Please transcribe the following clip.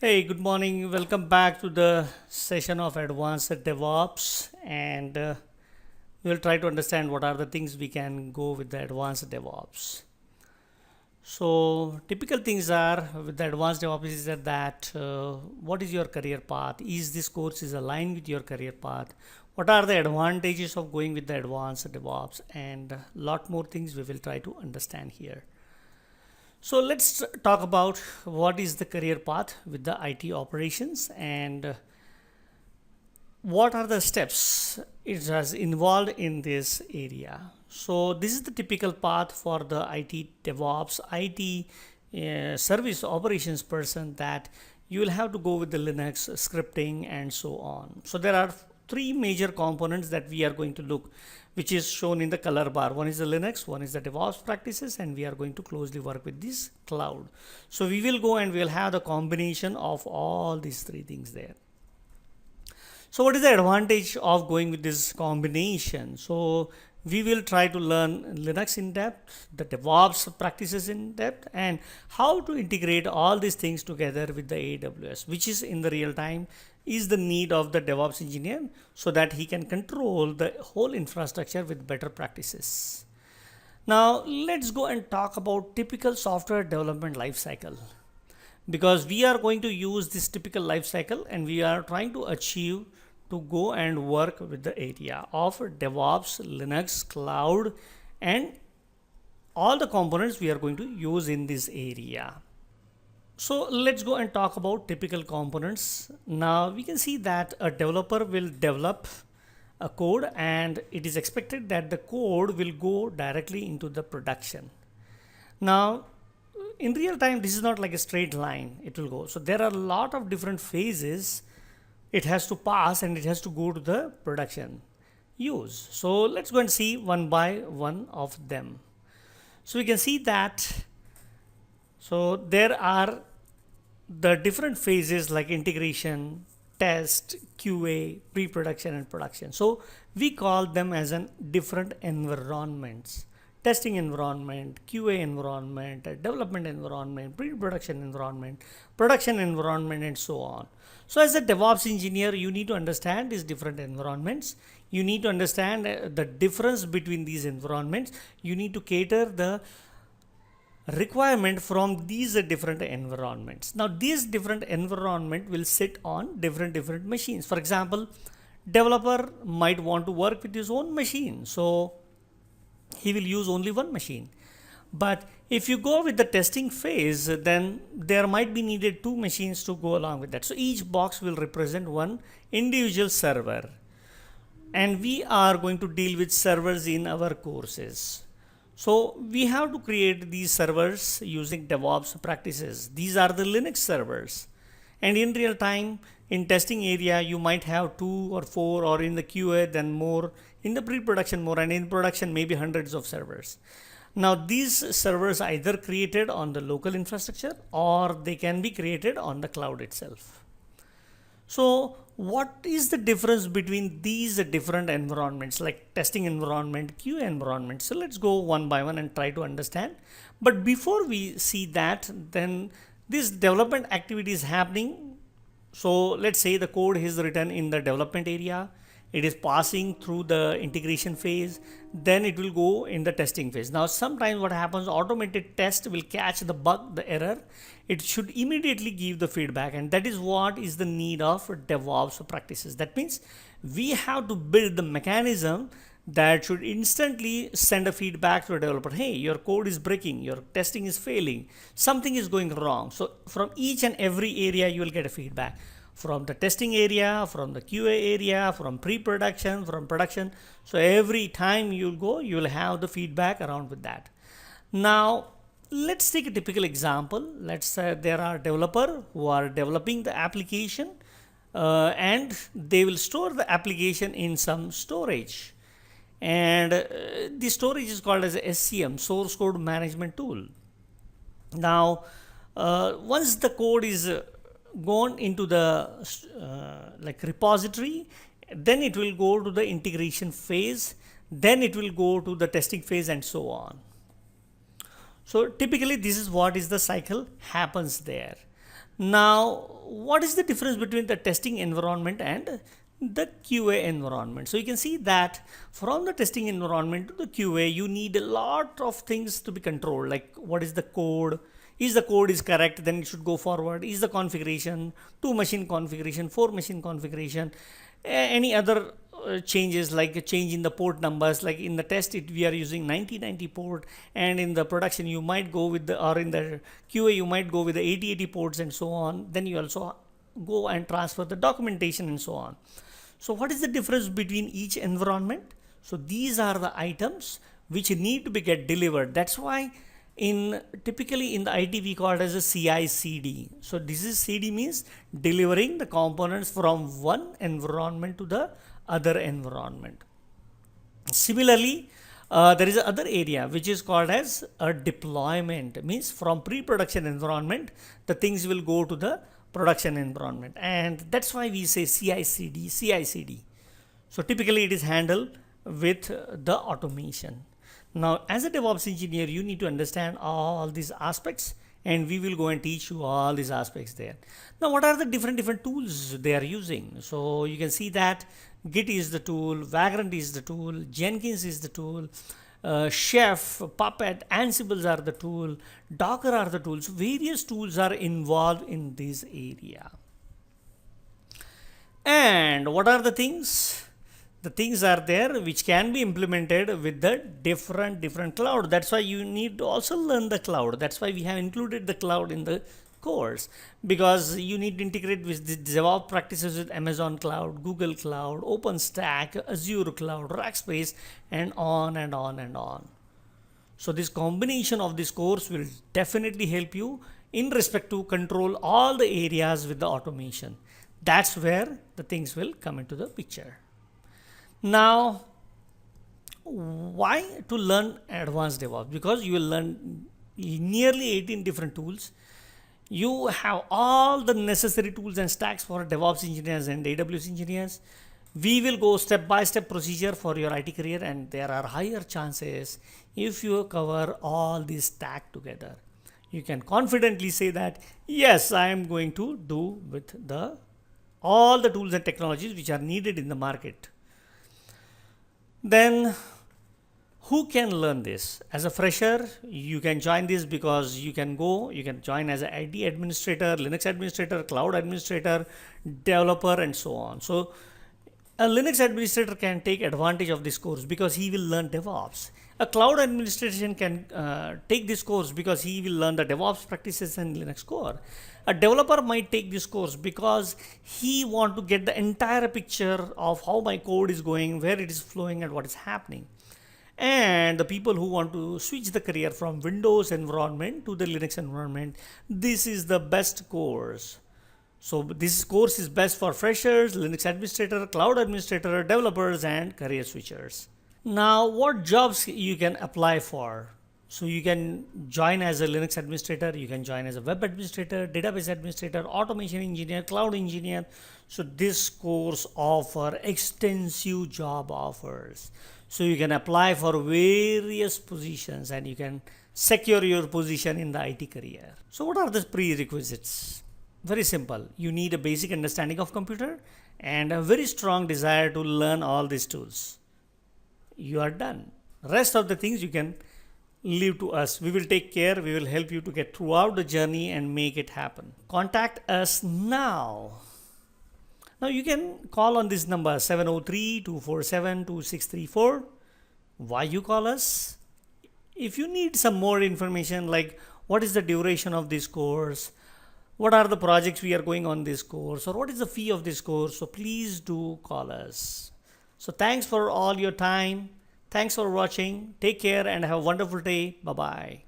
Hey, good morning. Welcome back to the session of Advanced DevOps, and we'll try to understand what are the things we can go with the Advanced DevOps. So, typical things are with the Advanced DevOps is that what is your career path? Is this course is aligned with your career path? What are the advantages of going with the Advanced DevOps? And a lot more things we will try to understand here. So let's talk about what is the career path with the IT operations and what are the steps it has involved in this area. So this is the typical path for the IT DevOps, IT service operations person that you will have to go with the Linux scripting and so on. So there are three major components that we are going to look, which is shown in the color bar. One is the Linux, one is the DevOps practices, and we are going to closely work with this cloud. So we will go and we'll have the combination of all these three things there. So what is the advantage of going with this combination? So we will try to learn Linux in depth, the DevOps practices in depth, and how to integrate all these things together with the AWS, which is in the real time is the need of the DevOps engineer so that he can control the whole infrastructure with better practices. Now let's go and talk about typical software development lifecycle, because we are going to use this typical lifecycle and we are trying to achieve to go and work with the area of DevOps, Linux, cloud, and all the components we are going to use in this area. So let's go and talk about typical components. Now we can see that a developer will develop a code and it is expected that the code will go directly into the production. Now in real time, this is not like a straight line it will go. So there are a lot of different phases it has to pass and it has to go to the production use. So let's go and see one by one of them. So we can see that so there are the different phases like integration, test, QA, pre-production and production. So we call them as an different environments. Testing environment, QA environment, development environment, pre-production environment, production environment, and so on. So as a DevOps engineer, you need to understand these different environments. You need to understand the difference between these environments. You need to cater the requirement from these different environments. Now these different environment will sit on different machines. For example, developer might want to work with his own machine. So he will use only one machine. But if you go with the testing phase, then there might be needed two machines to go along with that. So each box will represent one individual server. And we are going to deal with servers in our courses. So we have to create these servers using DevOps practices. These are the Linux servers. And in real time, in testing area, you might have 2 or 4, or in the QA, then more, in the pre-production more, and in production, maybe hundreds of servers. Now these servers are either created on the local infrastructure or they can be created on the cloud itself. So what is the difference between these different environments like testing environment, QA environment? So let's go one by one and try to understand. But before we see that, then this development activity is happening. So let's say the code is written in the development area. It is passing through the integration phase, then it will go in the testing phase. Now sometimes what happens, automated test will catch the bug, the error. It should immediately give the feedback, and that is what is the need of DevOps practices. That means we have to build the mechanism that should instantly send a feedback to a developer. Hey, your code is breaking, your testing is failing, something is going wrong. So from each and every area you will get a feedback. From the testing area, from the QA area, from pre-production, from production. So every time you go, you will have the feedback around with that. Now let's take a typical example. Let's say there are developers who are developing the application and they will store the application in some storage. And the storage is called as a SCM, source code management tool. Now once the code is gone into the like repository, then it will go to the integration phase, then it will go to the testing phase, and so on. So typically this is what is the cycle happens there. Now, what is the difference between the testing environment and the QA environment? So you can see that from the testing environment to the QA, you need a lot of things to be controlled, like what is the code. Is the code is correct, then it should go forward. Is the configuration 2 machine configuration, 4 machine configuration, any other changes, like a change in the port numbers, like in the test we are using 9090 port, and in the production you might go with the, or in the QA you might go with the 8080 ports and so on. Then you also go and transfer the documentation and so on. So what is the difference between each environment? So these are the items which need to be get delivered. That's why typically in the IT we call it as a CI/CD. So this is CD means delivering the components from one environment to the other environment. Similarly, there is another area which is called as a deployment. Means from pre-production environment the things will go to the production environment, and that's why we say CI/CD. So typically it is handled with the automation. Now, as a DevOps engineer, you need to understand all these aspects, and we will go and teach you all these aspects there. Now, what are the different tools they are using? So you can see that Git is the tool, Vagrant is the tool, Jenkins is the tool, Chef, Puppet, Ansible are the tool, Docker are the tools. Various tools are involved in this area. And what are the things? The things are there which can be implemented with the different cloud. That's why you need to also learn the cloud. That's why we have included the cloud in the course, because you need to integrate with the DevOps practices with Amazon Cloud, Google Cloud, OpenStack, Azure Cloud, Rackspace, and on and on and on. So this combination of this course will definitely help you in respect to control all the areas with the automation. That's where the things will come into the picture. Now, why to learn advanced DevOps? Because you will learn nearly 18 different tools. You have all the necessary tools and stacks for DevOps engineers and AWS engineers. We will go step-by-step procedure for your IT career, and there are higher chances if you cover all these stack together. You can confidently say that, yes, I am going to do with all the tools and technologies which are needed in the market. Then who can learn this? As a fresher, you can join this, because you can join as an IT administrator, Linux administrator, cloud administrator, developer, and so on. So a Linux administrator can take advantage of this course because he will learn DevOps. A cloud administration can take this course because he will learn the DevOps practices and Linux core. A developer might take this course because he want to get the entire picture of how my code is going, where it is flowing, and what is happening. And the people who want to switch the career from Windows environment to the Linux environment, this is the best course. So this course is best for freshers, Linux administrator, cloud administrator, developers, and career switchers. Now, what jobs you can apply for? So you can join as a Linux administrator, you can join as a web administrator, database administrator, automation engineer, cloud engineer. So this course offers extensive job offers. So you can apply for various positions and you can secure your position in the IT career. So what are the prerequisites? Very simple. You need a basic understanding of computer and a very strong desire to learn all these tools. You are done. Rest of the things you can leave to us. We will take care. We will help you to get throughout the journey and make it happen. Contact us now. Now you can call on this number 703-247-2634. Why you call us? If you need some more information like what is the duration of this course, what are the projects we are going on this course, or what is the fee of this course, so please do call us. So thanks for all your time. Thanks for watching. Take care and have a wonderful day. Bye-bye.